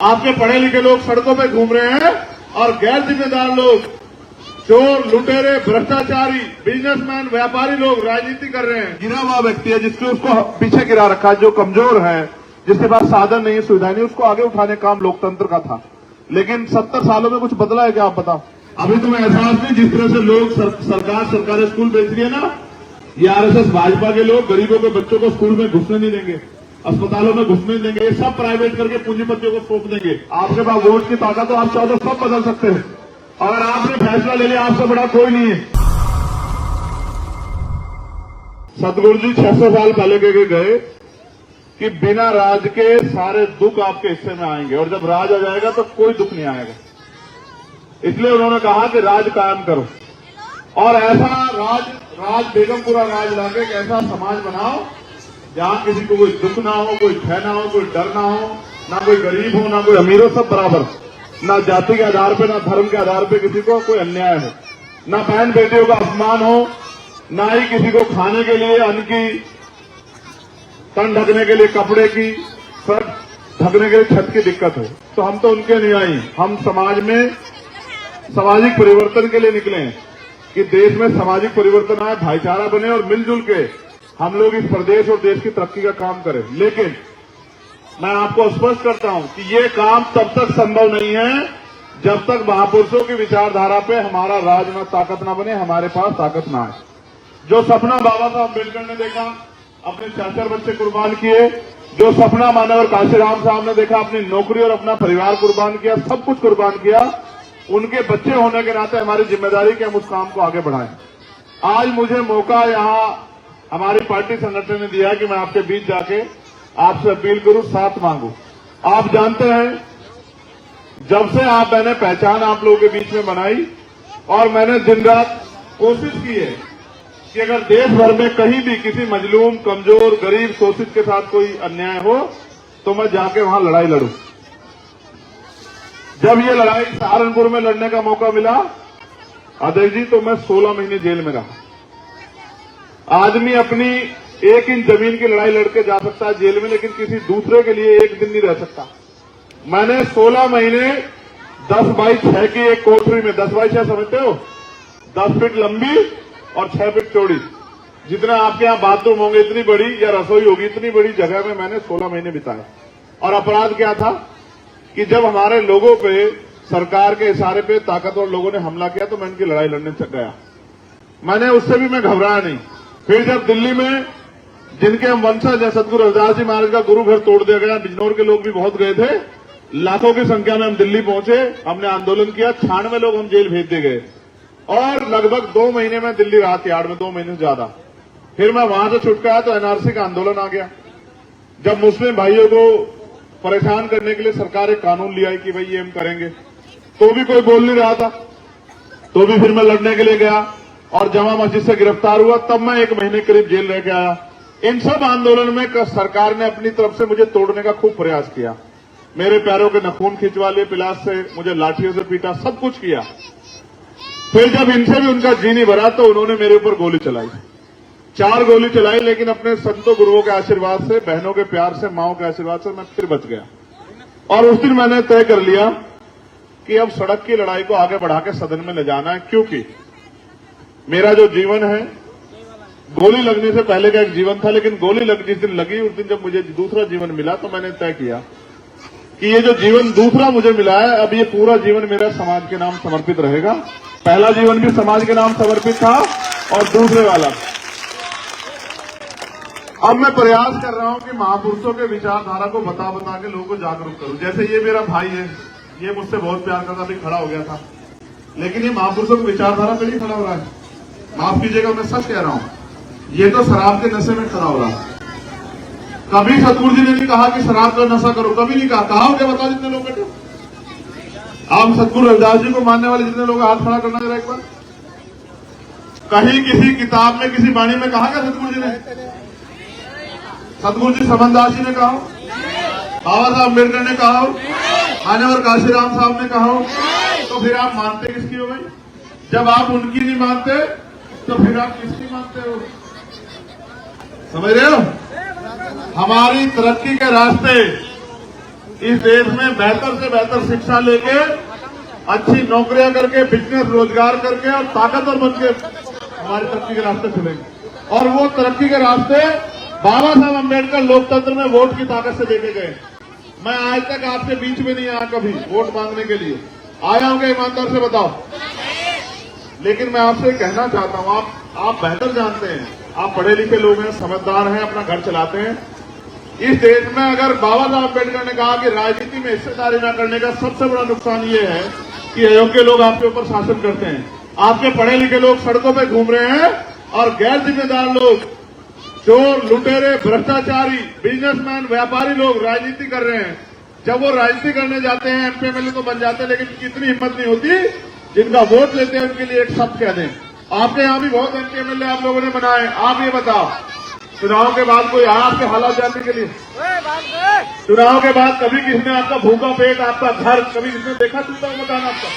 आपके पढ़े लिखे लोग सड़कों पे घूम रहे हैं और गैर जिम्मेदार लोग, चोर, लुटेरे, भ्रष्टाचारी, बिजनेसमैन, व्यापारी लोग राजनीति कर रहे हैं। गिरा हुआ व्यक्ति है जिसने उसको पीछे गिरा रखा है, जो कमजोर है, जिसके पास साधन नहीं है, सुविधा नहीं, उसको आगे उठाने का काम लोकतंत्र का था। लेकिन 70 सालों में कुछ बदला है क्या, आप बताओ? अभी तुम्हें एहसास नहीं, जिस तरह से लोग सरकार सरकारी स्कूल बेच रही है ना, ये आरएसएस भाजपा के लोग गरीबों के बच्चों को स्कूल में घुसने नहीं देंगे, अस्पतालों में घुसने नहीं देंगे, ये सब प्राइवेट करके पूंजीपतियों को सौंप देंगे। आपके पास वोट की ताकत, तो आप चाहो तो सब बदल सकते हैं। अगर आपने फैसला ले लिया, आपसे बड़ा कोई नहीं है। सतगुरु जी 600 साल पहले के गए कि बिना राज के सारे दुख आपके हिस्से में आएंगे, और जब राज आ जाएगा तो कोई दुख नहीं आएगा। इसलिए उन्होंने कहा कि राज कायम करो, और ऐसा राज बेगमपुरा राज लाके एक ऐसा समाज बनाओ जहां किसी को कोई दुख ना हो, कोई भय ना हो, कोई डर ना हो, ना कोई गरीब हो, ना कोई अमीर हो, सब बराबर, ना जाति के आधार पे, ना धर्म के आधार पे किसी को कोई अन्याय हो, ना बहन बेटियों का अपमान हो, ना ही किसी को खाने के लिए अन्न की, तन ढकने के लिए कपड़े की, सर ढकने के लिए छत की दिक्कत हो। तो हम तो उनके अनुयायी, हम समाज में सामाजिक परिवर्तन के लिए निकले हैं कि देश में सामाजिक परिवर्तन आए, भाईचारा बने और मिलजुल के हम लोग इस प्रदेश और देश की तरक्की का काम करें। लेकिन मैं आपको स्पष्ट करता हूं कि ये काम तब तक संभव नहीं है जब तक महापुरुषों की विचारधारा पे हमारा राज न ताकत न बने, हमारे पास ताकत न आए। जो सपना बाबा साहब अम्बेडकर ने देखा, अपने 4 बच्चे कुर्बान किए, जो सपना मानवर काशीराम साहब ने देखा, अपनी नौकरी और अपना परिवार कुर्बान किया, सब कुछ कुर्बान किया, उनके बच्चे होने के नाते हमारी जिम्मेदारी कि हम उस काम को आगे बढ़ाएं। आज मुझे मौका यहां हमारी पार्टी संगठन ने दिया कि मैं आपके बीच जाके आपसे अपील करूं, साथ मांगू। आप जानते हैं, जब से मैंने पहचान आप लोगों के बीच में बनाई, और मैंने दिन रात कोशिश की है कि अगर देश भर में कहीं भी किसी मजलूम, कमजोर, गरीब, शोषित के साथ कोई अन्याय हो तो मैं जाके वहां लड़ाई लड़ूं। जब ये लड़ाई सहारनपुर में लड़ने का मौका मिला अध्यक्ष जी, तो मैं 16 महीने जेल में रहा। आदमी अपनी 1 इंच जमीन की लड़ाई लड़के जा सकता है जेल में, लेकिन किसी दूसरे के लिए 1 दिन नहीं रह सकता। मैंने 16 महीने 10x6 की एक कोठरी में, 10x6 समझते हो, 10 फीट लंबी और 6 फीट चौड़ी, जितना आपके यहां बाथरूम होंगे इतनी बड़ी, या रसोई होगी इतनी बड़ी जगह में मैंने 16 महीने बिताए। और अपराध क्या था कि जब हमारे लोगों पे, सरकार के इशारे पे ताकतवर लोगों ने हमला किया तो मैं इनकी लड़ाई लड़ने तक गया। मैंने उससे भी मैं घबराया नहीं। फिर जब दिल्ली में जिनके हम वंशज हैं, सतगुरु रविदास जी महाराज का गुरु घर तोड़ दिया गया, बिजनौर के लोग भी बहुत गए थे, लाखों की संख्या में हम दिल्ली पहुंचे, हमने आंदोलन किया, 96 लोग हम जेल भेज दिए गए, और लगभग 2 महीने में दिल्ली रहा, यार्ड में 2 महीने से ज्यादा। फिर मैं वहां से छुट गया तो एनआरसी का आंदोलन आ गया। जब मुस्लिम भाइयों को परेशान करने के लिए सरकार एक कानून लिया है कि भाई ये हम करेंगे, तो भी कोई बोल नहीं रहा था, तो भी फिर मैं लड़ने के लिए गया, और जमा मस्जिद से गिरफ्तार हुआ, तब मैं 1 महीने करीब जेल रह के आया। इन सब आंदोलन में सरकार ने अपनी तरफ से मुझे तोड़ने का खूब प्रयास किया, मेरे पैरों के नखून खिंचवा लिए पिलास से, मुझे लाठियों से पीटा, सब कुछ किया। फिर जब इनसे भी उनका जी नहीं भरा तो उन्होंने मेरे ऊपर गोली चलाई, 4 गोली चलाई, लेकिन अपने संतों गुरुओं के आशीर्वाद से, बहनों के प्यार से, माओं के आशीर्वाद से मैं फिर बच गया। और उस दिन मैंने तय कर लिया कि अब सड़क की लड़ाई को आगे बढ़ा के सदन में ले जाना है, क्योंकि मेरा जो जीवन है, गोली लगने से पहले का एक जीवन था, लेकिन गोली जिस दिन लगी उस दिन जब मुझे दूसरा जीवन मिला तो मैंने तय किया कि ये जो जीवन दूसरा मुझे मिला है, अब ये पूरा जीवन मेरा समाज के नाम समर्पित रहेगा। पहला जीवन भी समाज के नाम समर्पित था, और दूसरे वाला। अब मैं प्रयास कर रहा हूं कि महापुरुषों के विचारधारा को बता के लोगों को जागरूक करूं। जैसे ये मेरा भाई है, ये मुझसे बहुत प्यार करता, अभी खड़ा हो गया था, लेकिन ये महापुरुषों की विचारधारा पे नहीं खड़ा हो रहा है। माफ कीजिएगा, मैं सच कह रहा हूं, ये तो शराब के नशे में खड़ा हो रहा है। कभी सतगुरु जी ने नहीं कहा कि शराब का नशा करो, कभी नहीं कहा हो क्या? बताओ जितने लोग बैठे, आप सतगुरु रविदास जी को मानने वाले जितने लोग, हाथ खड़ा करना जरा एक बार। कहीं किसी किताब में, किसी वाणी में कहा क्या सतगुरु जी ने? सतगुरु जी समनदास जी ने कहा, बाबा साहब अम्बेडकर ने कहा, मान्यवर काशीराम साहब ने कहा, तो फिर आप मानते किसकी हो भाई? जब आप उनकी नहीं मानते तो फिर आप किसकी मानते हो? समझ रहे हो? हमारी तरक्की के रास्ते इस देश में बेहतर से बेहतर शिक्षा लेके, अच्छी नौकरियां करके, बिजनेस रोजगार करके और ताकतवर बन के हमारी तरक्की के रास्ते खुलेंगे। और वो तरक्की के रास्ते बाबा साहब अम्बेडकर लोकतंत्र में वोट की ताकत से देके गए। मैं आज तक आपके बीच में नहीं आया कभी वोट मांगने के लिए। आया हूं क्या? ईमानदार से बताओ। लेकिन मैं आपसे कहना चाहता हूं, आप बेहतर जानते हैं, आप पढ़े लिखे लोग हैं, समझदार हैं, अपना घर चलाते हैं। इस देश में अगर बाबा साहब अम्बेडकर ने कहा कि राजनीति में हिस्सेदारी न करने का सबसे बड़ा नुकसान ये है कि अयोग्य लोग आपके ऊपर शासन करते हैं। आपके पढ़े लिखे लोग सड़कों पर घूम रहे हैं और गैर जिम्मेदार लोग, चोर, लुटेरे, भ्रष्टाचारी, बिजनेसमैन, व्यापारी लोग राजनीति कर रहे हैं। जब वो राजनीति करने जाते हैं, एमपी एमएलए तो बन जाते हैं, लेकिन कितनी हिम्मत नहीं होती जिनका वोट लेते हैं उनके लिए एक शब्द कह दें। आपके यहां भी बहुत एमपी एमएलए आप लोगों ने बनाए। आप ये बताओ, चुनाव के बाद कोई आया आपके हालात जानने के लिए? चुनाव के बाद कभी किसी ने आपका भूखा पेट, आपका घर कभी किसने देखा? चुनता हुआ बताना आपका।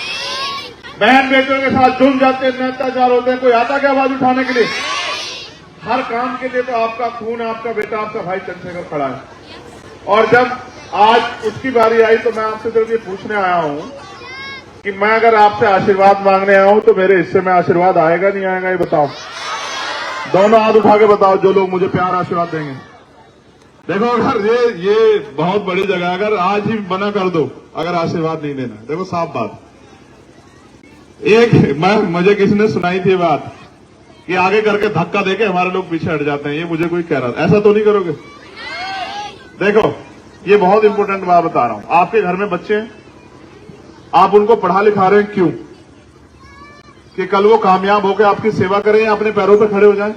बहन बेटियों के साथ जुड़ जाते हैं, अत्याचार होते हैं, कोई आता क्या आवाज उठाने के लिए? हर काम के लिए तो आपका खून, आपका बेटा, आपका भाई चंद्रशेखर खड़ा है। और जब आज उसकी बारी आई तो मैं आपसे सिर्फ ये पूछने आया हूं कि मैं अगर आपसे आशीर्वाद मांगने आया हूं तो मेरे हिस्से में आशीर्वाद आएगा नहीं आएगा, ये बताओ। दोनों हाथ उठा के बताओ जो लोग मुझे प्यार आशीर्वाद देंगे। देखो, अगर ये बहुत बड़ी जगह, अगर आज ही मना कर दो अगर आशीर्वाद नहीं देना, देखो साफ बात। मुझे किसी ने सुनाई थी बात कि आगे करके धक्का देके हमारे लोग पीछे हट जाते हैं। ये मुझे कोई कह रहा था, ऐसा तो नहीं करोगे? देखो, ये बहुत इंपॉर्टेंट बात बता रहा हूं। आपके घर में बच्चे हैं, आप उनको पढ़ा लिखा रहे हैं, क्यों? कि कल वो कामयाब होकर आपकी सेवा करें या अपने पैरों पर खड़े हो जाएं।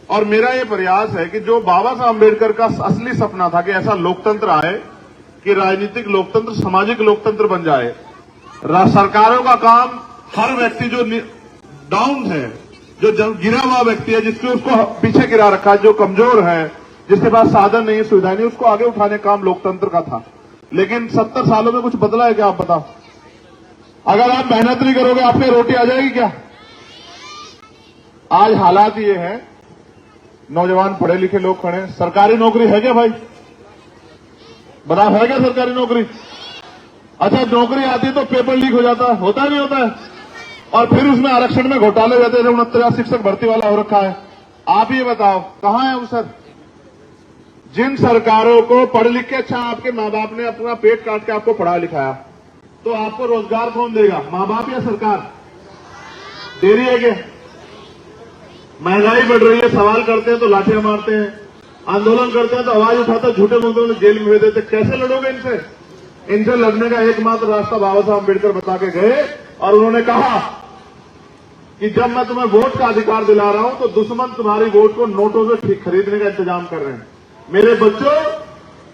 और मेरा ये प्रयास है कि जो बाबा साहब अम्बेडकर का असली सपना था कि ऐसा लोकतंत्र आए कि राजनीतिक लोकतंत्र सामाजिक लोकतंत्र बन जाए। सरकारों का काम, हर व्यक्ति जो डाउन है, जो गिरा हुआ व्यक्ति है, जिसको उसको पीछे गिरा रखा है, जो कमजोर है, जिसके पास साधन नहीं, सुविधा नहीं, उसको आगे उठाने का काम लोकतंत्र का था। लेकिन 70 सालों में कुछ बदला है क्या? आप बताओ। अगर आप मेहनत नहीं करोगे आपके रोटी आ जाएगी क्या? आज हालात ये है, नौजवान पढ़े लिखे लोग खड़े हैं। सरकारी नौकरी है क्या भाई? बताओ, है क्या सरकारी नौकरी? अच्छा, नौकरी आती है तो पेपर लीक हो जाता है, होता नहीं होता है? और फिर उसमें आरक्षण में घोटाले हो जाते हैं। 69 शिक्षक भर्ती वाला हो रखा है। आप ये बताओ, कहां है अवसर? जिन सरकारों को पढ़ लिख के, अच्छा आपके माँ बाप ने अपना पेट काट के आपको पढ़ा लिखाया, तो आपको रोजगार कौन देगा? माँ बाप या सरकार? दे रही है क्या? महंगाई बढ़ रही है, सवाल करते हैं तो लाठियां मारते हैं, आंदोलन करते हैं तो आवाज उठाते, झूठे मुद्दों में जेल में भेज देते। कैसे लड़ोगे इनसे? इनसे लड़ने का एकमात्र रास्ता बाबा साहब अम्बेडकर बता के गए और उन्होंने कहा कि जब मैं तुम्हें वोट का अधिकार दिला रहा हूं तो दुश्मन तुम्हारी वोट को नोटों से खरीदने का इंतजाम कर रहे हैं। मेरे बच्चों,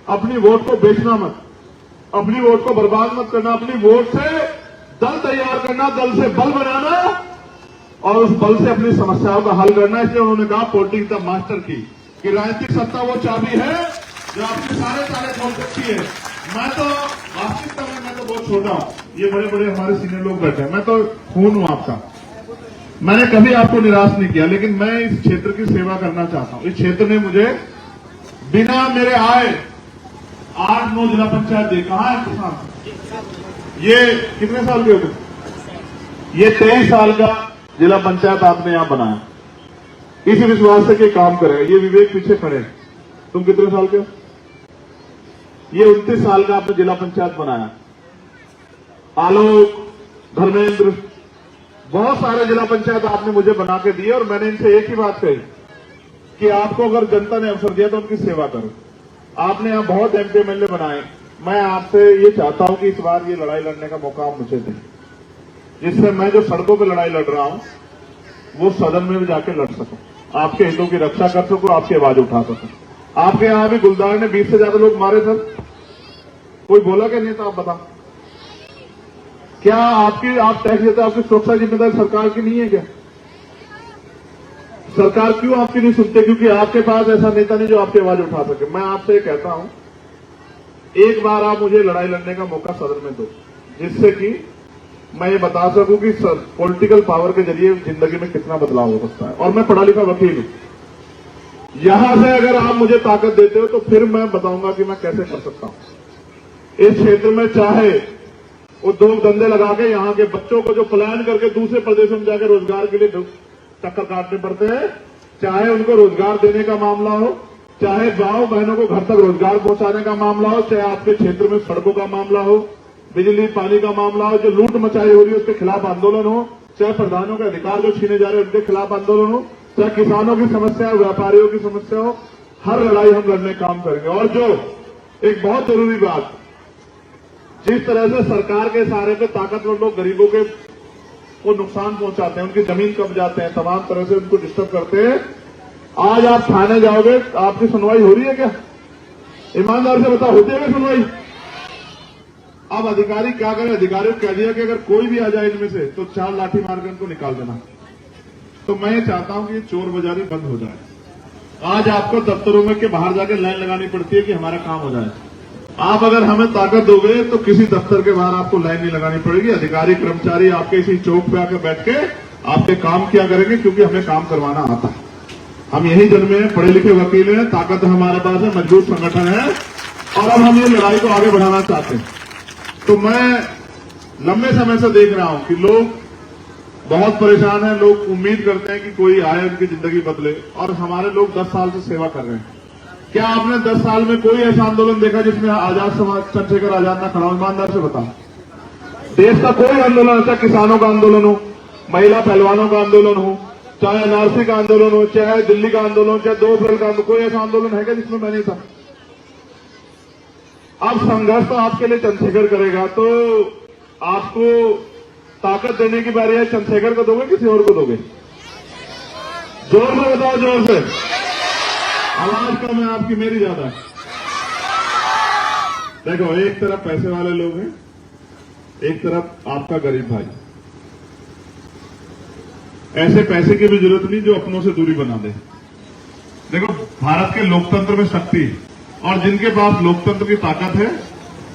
अपनी वोट को बेचना मत, अपनी वोट को बर्बाद मत करना। अपनी वोट से दल तैयार करना, दल से बल बनाना और उस बल से अपनी समस्याओं का हल करना। इसलिए उन्होंने कहा पॉलिटिक्स द मास्टर की, कि राजनीतिक सत्ता वो चाबी है जो आपके सारे खोल सकती है। मैं तो वास्तविकता में मैं तो बहुत छोटा हूं, ये बड़े बड़े हमारे सीनियर लोग बैठे हैं, मैं तो खून हूं आपका। मैंने कभी आपको निराश नहीं किया, लेकिन मैं इस क्षेत्र की सेवा करना चाहता हूं। इस क्षेत्र ने मुझे बिना मेरे आए 8-9 जिला पंचायत दे। कहां है किसान? ये कितने साल के हो गए? ये 23 साल का जिला पंचायत आपने यहां बनाया, इसी विश्वास से कि काम करेगा। ये विवेक पीछे खड़े हैं। तुम कितने साल के हो? ये 29 साल का आपने जिला पंचायत बनाया। आलोक, धर्मेंद्र, बहुत सारे जिला पंचायत आपने मुझे बना के दिए और मैंने इनसे एक ही बात कही कि आपको अगर जनता ने अवसर दिया तो उनकी सेवा करो। आपने यहां बहुत एमपी एमएलए बनाए। मैं आपसे ये चाहता हूं कि इस बार ये लड़ाई लड़ने का मौका आप मुझे दें, जिससे मैं जो सड़कों पर लड़ाई लड़ रहा हूं वो सदन में भी जाके लड़ सकूं, आपके हितों की रक्षा कर सकूं, आपकी आवाज उठा सकूं। आपके यहां भी गुलदार ने 20 से ज्यादा लोग मारे सर, कोई बोला क्या नहीं था? आप बताओ, क्या आप टैक्स देते, आपकी सुरक्षा जिम्मेदारी सरकार की नहीं है क्या? सरकार क्यों आपकी नहीं सुनते? क्योंकि आपके पास ऐसा नेता नहीं जो आपकी आवाज उठा सके। मैं आपसे कहता हूं, एक बार आप मुझे लड़ाई लड़ने का मौका सदन में दो, जिससे कि मैं ये बता सकूं कि पॉलिटिकल पावर के जरिए जिंदगी में कितना बदलाव हो सकता है। और मैं पढ़ा लिखा वकील हूं, यहां से अगर आप मुझे ताकत देते हो तो फिर मैं बताऊंगा कि मैं कैसे कर सकता हूं। इस क्षेत्र में चाहे उद्योग धंधे लगा के यहाँ के बच्चों को जो पलायन करके दूसरे प्रदेशों में जाकर रोजगार के लिए चक्कर काटने पड़ते हैं, चाहे उनको रोजगार देने का मामला हो, चाहे गांव बहनों को घर तक रोजगार पहुंचाने का मामला हो, चाहे आपके क्षेत्र में सड़कों का मामला हो, बिजली पानी का मामला हो, जो लूट मचाई हो रही है उसके खिलाफ आंदोलन हो, चाहे प्रधानों के अधिकार जो छीने जा रहे हैं उनके खिलाफ आंदोलन हो, चाहे किसानों की समस्या हो, व्यापारियों की समस्या हो, हर लड़ाई हम लड़ने का काम करेंगे। और जो एक बहुत जरूरी बात, जिस तरह से सरकार के सहारे पे ताकतवर लोग गरीबों के को नुकसान पहुंचाते हैं, उनकी जमीन कब जाते हैं, तमाम तरह से उनको डिस्टर्ब करते हैं, आज आप थाने जाओगे, आपकी सुनवाई हो रही है क्या? ईमानदार से बताओ, होती है क्या सुनवाई? अब अधिकारी क्या करें? अधिकारियों को कह दिया कि अगर कोई भी आ जाए इनमें से तो 4 लाठी मारकर इनको निकाल देना। तो मैं ये चाहता हूं कि चोर बाजारी बंद हो जाए। आज आपको दफ्तरों में के बाहर जाकर लाइन लगानी पड़ती है कि हमारा काम हो जाए। आप अगर हमें ताकत दोगे तो किसी दफ्तर के बाहर आपको लाइन नहीं लगानी पड़ेगी। अधिकारी कर्मचारी आपके इसी चौक पे आकर बैठ के आपके काम किया करेंगे, क्योंकि हमें काम करवाना आता है। हम यही जन्मे हैं, पढ़े लिखे वकील हैं, ताकत हमारे पास है, मजबूत संगठन है, और अब हम ये लड़ाई को आगे बढ़ाना चाहते हैं। तो मैं लंबे समय से देख रहा हूं कि लोग बहुत परेशान हैं, लोग उम्मीद करते हैं कि कोई आए उनकी जिंदगी बदले, और हमारे लोग 10 साल से सेवा कर रहे हैं। क्या आपने 10 साल में कोई ऐसा आंदोलन देखा जिसमें आजाद समाज चंद्रशेखर आजाद ना खड़ा हो? ईमानदार से बताओ। देश का कोई आंदोलन, चाहे किसानों का आंदोलन हो, महिला पहलवानों का आंदोलन हो, चाहे एनआरसी का आंदोलन हो, चाहे दिल्ली का आंदोलन, चाहे 2 अप्रैल का आंदोलन, कोई ऐसा आंदोलन है क्या जिसमें मैं नहीं था? अब संघर्ष तो आपके लिए चंद्रशेखर करेगा, तो आपको ताकत देने की बारी है। चंद्रशेखर को दोगे, किसी और को दोगे? जोर से बताओ, जोर से। आवाज कम है आपकी, मेरी ज्यादा है। देखो, एक तरफ पैसे वाले लोग हैं, एक तरफ आपका गरीब भाई। ऐसे पैसे की भी जरूरत नहीं जो अपनों से दूरी बना दे। देखो, भारत के लोकतंत्र में शक्ति, और जिनके पास लोकतंत्र की ताकत है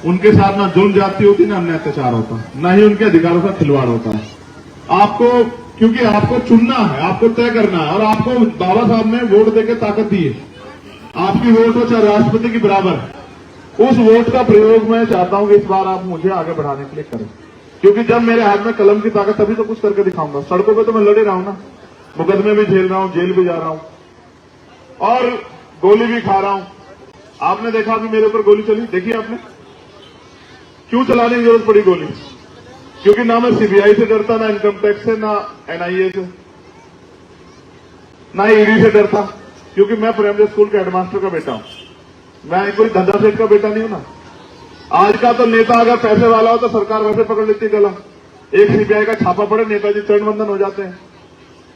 उनके साथ ना जुल्म जाती होती, ना अन्य अत्याचार होता, ना ही उनके अधिकारों का खिलवाड़ होता है। आपको, क्योंकि आपको चुनना है, आपको तय करना है, और आपको बाबा साहब ने वोट देकर ताकत दी है। आपकी वोट हो चाहे राष्ट्रपति की बराबर, उस वोट का प्रयोग मैं चाहता हूं कि इस बार आप मुझे आगे बढ़ाने के लिए करें, क्योंकि जब मेरे हाथ में कलम की ताकत तभी तो कुछ करके दिखाऊंगा। सड़कों पे तो मैं लड़े रहा हूं ना, मुकदमे भी झेल रहा हूं, जेल भी जा रहा हूं, और गोली भी खा रहा हूं। आपने देखा अभी मेरे ऊपर गोली चली, देखिए आपने क्यों चलाने की जरूरत पड़ी गोली? क्योंकि ना मैं सीबीआई से डरता, ना इनकम टैक्स से, ना एनआईए से, ना ईडी से डरता, क्योंकि मैं प्राइमरी स्कूल के हेडमास्टर का बेटा हूं। मैं कोई धंधा सेठ का बेटा नहीं हूं ना। आज का तो नेता अगर पैसे वाला हो तो सरकार वैसे पकड़ लेती है गला। एक सीबीआई का छापा पड़े, नेताजी चरण वंदन हो जाते हैं।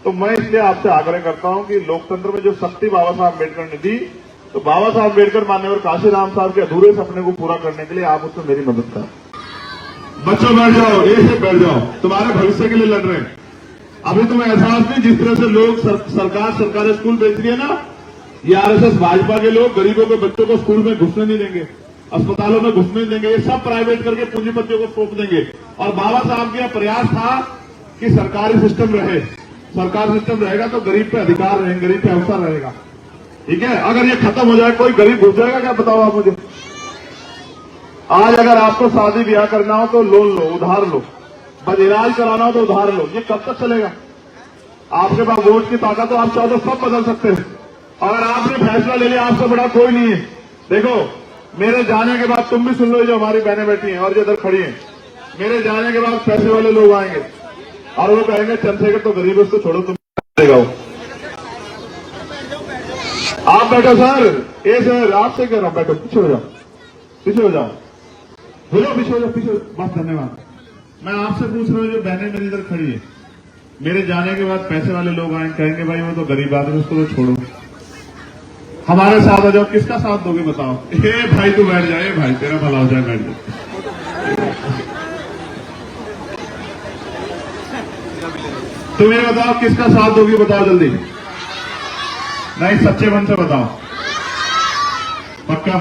तो मैं इसलिए आपसे आग्रह करता हूं कि लोकतंत्र में जो शक्ति बाबा साहब अम्बेडकर ने दी, तो बाबा साहब अम्बेडकर मान्यवर काशीराम साहब के अधूरे सपने को पूरा करने के लिए आप उसमें मेरी मदद करें। बच्चों बैठ जाओ, ऐसे बैठ जाओ, तुम्हारे भविष्य के लिए लड़ रहे हैं। अभी तुम्हें एहसास नहीं, जिस तरह से लोग सरकार सरकारी स्कूल बेच रही है ना, ये आरएसएस भाजपा के लोग गरीबों के बच्चों को स्कूल में घुसने नहीं देंगे, अस्पतालों में घुसने नहीं देंगे, ये सब प्राइवेट करके पूंजीपतियों को सौंप देंगे। और बाबा साहब का प्रयास था कि सरकारी सिस्टम रहे, सरकार सिस्टम रहेगा तो गरीब पे अधिकार रहेंगे, गरीब पे अवसर रहेगा। ठीक है, अगर ये खत्म हो जाए, कोई गरीब घुस जाएगा क्या? बताओ आप मुझे। आज अगर आपको शादी ब्याह करना हो तो लोन लो, उधार लो, बस इलाज कराना हो तो उधार लो। ये कब तक चलेगा? आपके पास वोट की ताकत हो, आप चाहो तो सब बदल सकते हैं। अगर आपने फैसला ले लिया, आपसे बड़ा कोई नहीं है। देखो, मेरे जाने के बाद तुम भी सुन लो, जो हमारी बहनें बैठी हैं और जो इधर खड़ी हैं, मेरे जाने के बाद पैसे वाले लोग आएंगे और वो कहेंगे चंद्रशेखर तो गरीब है, उसको छोड़ो, तुम देगा। आप बैठो सर, ए सर, आपसे कह रहा हूं, बैठो, पीछे हो जाओ, पीछे हो जाओ, बोलो पीछे हो जाओ, पीछे। बस, धन्यवाद। मैं आपसे पूछ रहा हूं, जो बहनें मेरी इधर खड़ी है, मेरे जाने के बाद पैसे वाले लोग आए, कहेंगे भाई वो तो गरीब आदमी, उसको तो छोड़ो, हमारे साथ आ जाओ। किसका साथ दोगे बताओ? ए भाई तू बैठ जाए, भाई तेरा भला हो जाए, बैठ जाए। तुम ये बताओ, किसका साथ दोगे? बताओ जल्दी। नहीं, सच्चे मन से बताओ, पक्का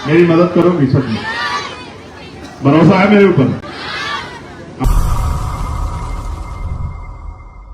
मेरी मदद करोगी? सच में भरोसा है मेरे ऊपर?